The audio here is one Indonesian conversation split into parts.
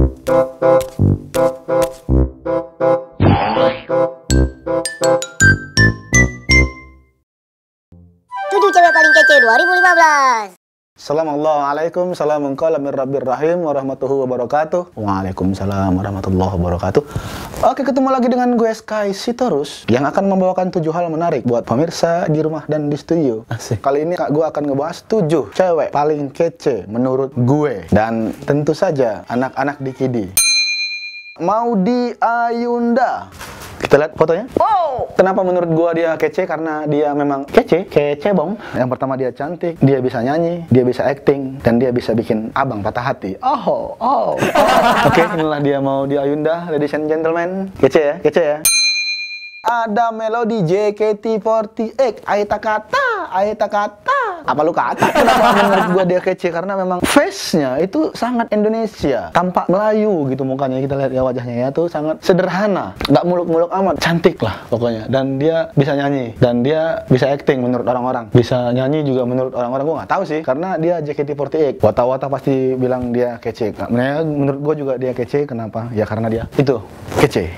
Cewek paling kece 2015. Assalamualaikum, salamun qala mir rabbir rahim warahmatullahi wabarakatuh. Waalaikumsalam warahmatullahi wabarakatuh. Oke, ketemu lagi dengan gue Sky Sitorus yang akan membawakan 7 hal menarik buat pemirsa di rumah dan di studio. Asik. Kali ini gue akan ngebahas 7 cewek paling kece menurut gue dan tentu saja anak-anak di Kidi. Maudy Ayunda. Kita lihat fotonya. Wow! Kenapa menurut gua dia kece? Karena dia memang kece bong. Yang pertama dia cantik, dia bisa nyanyi, dia bisa acting, dan dia bisa bikin abang patah hati. Oke, inilah dia Maudy Ayunda, ladies and gentlemen. Kece ya. Ada Melody JKT48, Aita kata. Apa lu kata? Kenapa menurut gua dia kece? Karena memang face-nya itu sangat Indonesia, tampak Melayu gitu mukanya. Kita lihat ya wajahnya ya tuh sangat sederhana, nggak muluk-muluk amat, cantik lah pokoknya. Dan dia bisa nyanyi, dan dia bisa acting menurut orang-orang. Bisa nyanyi juga menurut orang-orang, gua nggak tahu sih, karena dia JKT48. Wata-wata pasti bilang dia kece. Menurut gua juga dia kece. Kenapa? Ya karena dia itu kece.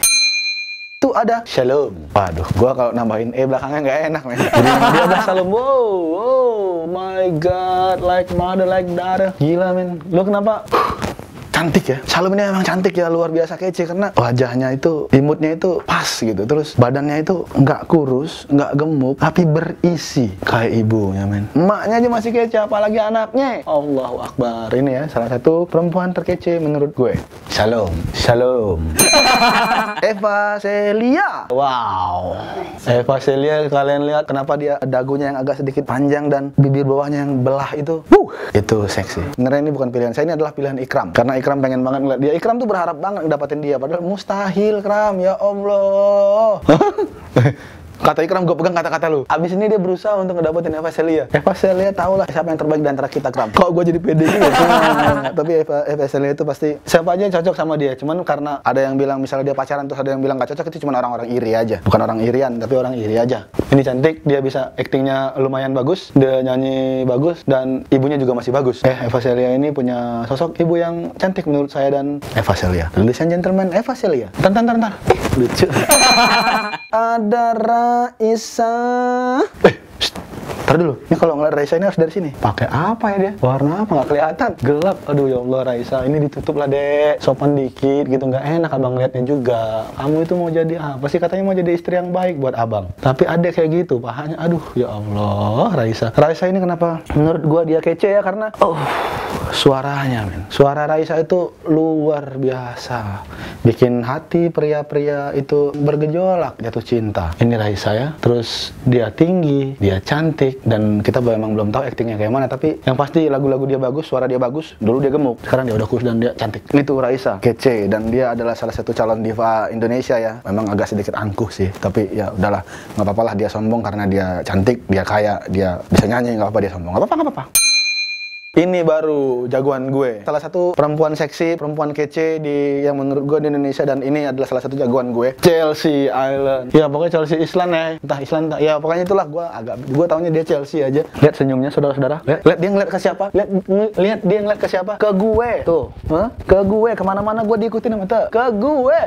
Itu ada Shalom. Waduh, gua kalau nambahin belakangnya nggak enak, men. Jadi dia ada Shalom. Wow, my God, like mother, like daughter. Gila, men. Lu kenapa? Cantik ya. Shalom ini emang cantik ya, luar biasa kece karena wajahnya itu, imutnya itu pas gitu. Terus badannya itu nggak kurus, nggak gemuk, tapi berisi kayak ibunya, men. Emaknya aja masih kece, apalagi anaknya. Allahu Akbar. Ini ya salah satu perempuan terkece menurut gue. Shalom. Eva Celia. Wow. Eva Celia, kalian lihat kenapa dia dagunya yang agak sedikit panjang dan bibir bawahnya yang belah itu. Itu seksi. Sebenarnya ini bukan pilihan saya, ini adalah pilihan Ikram. Karena Ikram pengen banget ngeliat dia. Ikram tuh berharap banget dapatin dia, padahal mustahil, Kram. Ya Allah. Kata Ikram, gue pegang kata-kata lu. Abis ini dia berusaha untuk ngedapetin Eva Celia. Eva Celia tau lah siapa yang terbaik di antara kita, Kram. Kok gue jadi pede gitu? Tapi Eva Celia itu pasti siapa aja cocok sama dia. Cuman karena ada yang bilang misalnya dia pacaran terus ada yang bilang gak cocok, itu cuma orang-orang iri aja. Bukan orang irian, tapi orang iri aja. Ini cantik, dia bisa actingnya lumayan bagus, dia nyanyi bagus, dan ibunya juga masih bagus. Eva Celia ini punya sosok ibu yang cantik menurut saya dan Eva Celia. Ladies and gentlemen, Eva Celia. Ntar. Lucu. Ada Raisa. Ntar dulu, ini kalau ngeliat Raisa ini harus dari sini. Pakai apa ya dia? Warna apa? Nggak kelihatan. Gelap. Aduh ya Allah, Raisa. Ini ditutup lah, Dek. Sopan dikit gitu. Nggak enak abang liatnya juga. Kamu itu mau jadi apa sih? Katanya mau jadi istri yang baik buat abang. Tapi ada kayak gitu, pahanya. Aduh ya Allah, Raisa. Raisa ini kenapa? Menurut gua dia kece ya karena suaranya, men. Suara Raisa itu luar biasa. Bikin hati pria-pria itu bergejolak jatuh cinta. Ini Raisa ya. Terus dia tinggi, dia cantik, dan kita memang belum tahu aktingnya kayak mana. Tapi yang pasti lagu-lagu dia bagus, suara dia bagus. Dulu dia gemuk, sekarang dia udah kurus dan dia cantik. Ini tuh Raisa, kece, dan dia adalah salah satu calon diva Indonesia ya. Memang agak sedikit angkuh sih, tapi ya udahlah, nggak apa-apa lah dia sombong karena dia cantik, dia kaya, dia bisa nyanyi, nggak apa-apa dia sombong, nggak apa-apa. Ini baru jagoan gue. Salah satu perempuan seksi, perempuan kece yang menurut gue di Indonesia, dan ini adalah salah satu jagoan gue. Chelsea Island. Ya pokoknya Chelsea Island ya. Entah Island, ya pokoknya itulah gue taunya dia Chelsea aja. Lihat senyumnya saudara-saudara. Lihat dia ngeliat ke siapa? Lihat dia ngeliat ke siapa? Ke gue. Tuh. Ke gue. Kemana-mana gue diikutin sama tuh. Ke gue.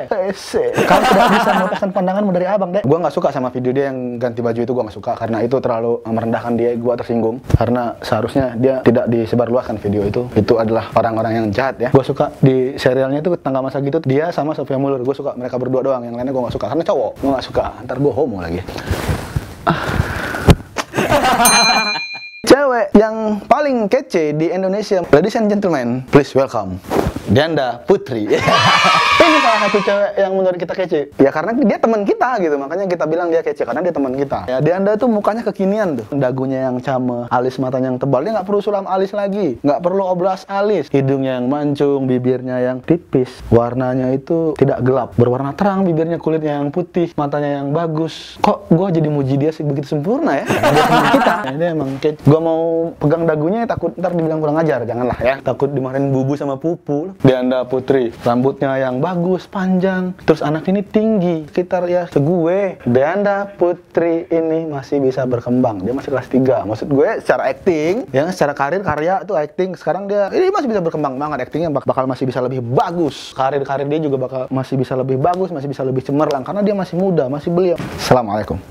Kamu tidak bisa melepaskan pandanganmu dari abang, Dek. Gue nggak suka sama video dia yang ganti baju itu. Gue nggak suka karena itu terlalu merendahkan dia. Gue tersinggung karena seharusnya dia tidak disebarluaskan video itu. Itu adalah orang-orang yang jahat ya. Gue suka di serialnya itu tangga masa gitu dia sama Sophia Muller. Gue suka mereka berdua doang. Yang lainnya gue nggak suka karena cowok. Gue nggak suka. Ntar gue homo lagi. Cewek yang paling kece di Indonesia, ladies and gentlemen, please welcome Dianda Putri. Ini salah satu cewek yang menurut kita kece. Ya karena dia teman kita gitu, makanya kita bilang dia kece karena dia teman kita. Ya Dianda tuh mukanya kekinian tuh, dagunya yang cameh, alis matanya yang tebal, dia nggak perlu sulam alis lagi, nggak perlu obras alis, hidungnya yang mancung, bibirnya yang tipis, warnanya itu tidak gelap, berwarna terang, bibirnya kulitnya yang putih, matanya yang bagus. Kok gue jadi muji dia sih begitu sempurna ya? Dia teman kita. Ya, dia emang kece. Gue gua mau pegang dagunya takut ntar dibilang kurang ajar, janganlah ya. Takut dimarahin bubu sama pupu. Deanda Putri, rambutnya yang bagus, panjang, terus anak ini tinggi, sekitar ya segue. Deanda Putri ini masih bisa berkembang, dia masih kelas 3. Maksud gue secara acting, ya secara karir, karya tuh acting, sekarang dia ini masih bisa berkembang banget, actingnya bakal masih bisa lebih bagus. Karir dia juga bakal masih bisa lebih bagus, masih bisa lebih cemerlang, karena dia masih muda, masih belia. Assalamualaikum.